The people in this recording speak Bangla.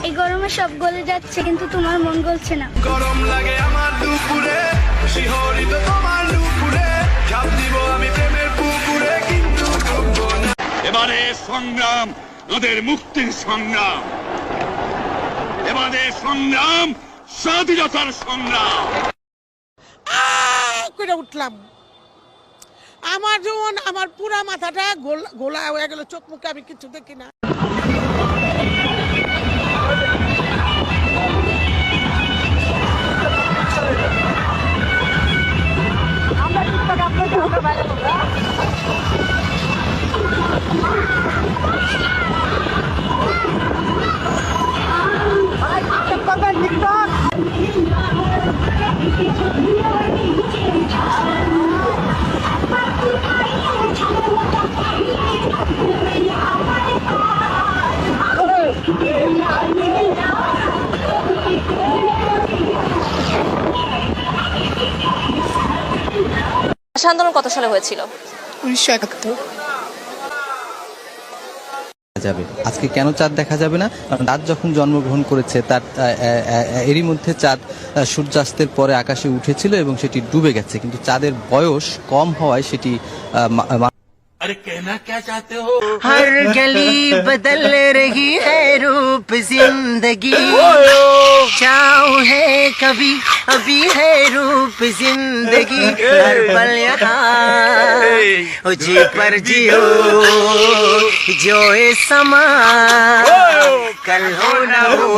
এই গরমে সব গলে যাচ্ছে, কিন্তু তোমার মন গলছে না। গরম লাগে আমার দুপুরে, শিহরিত তোমার দুপুরে, ঝাঁপ দিব আমি প্রেমের পুকুরে, কিন্তু ডুববো না। এবারে সংগ্রাম ওদের মুক্তির সংগ্রাম, এবারে সংগ্রাম স্বাধীনতার সংগ্রাম। করে উঠলাম, আমার যেমন আমার পুরা মাথাটা গোলা হয়ে গেল, চোখ মুখে আমি কিছু দেখি না। আন্দোলন কত সালে হয়েছিল? 1971। যাবে আজকে কেন চাঁদ দেখা যাবে না? কারণ চাঁদ যখন জন্মগ্রহণ করেছে তার এরই মধ্যে চাঁদ সূর্যাস্তের পরে আকাশে উঠেছিল এবং সেটি ডুবে গেছে, কিন্তু চাঁদের বয়স কম হওয়ায় সেটি अरे कहना क्या चाहते हो? हर गली बदल रही है रूप जिंदगी, चाव है कभी अभी है रूप जिंदगी, हर पल यहाँ जी पर जियो जो ये समा कल हो न हो।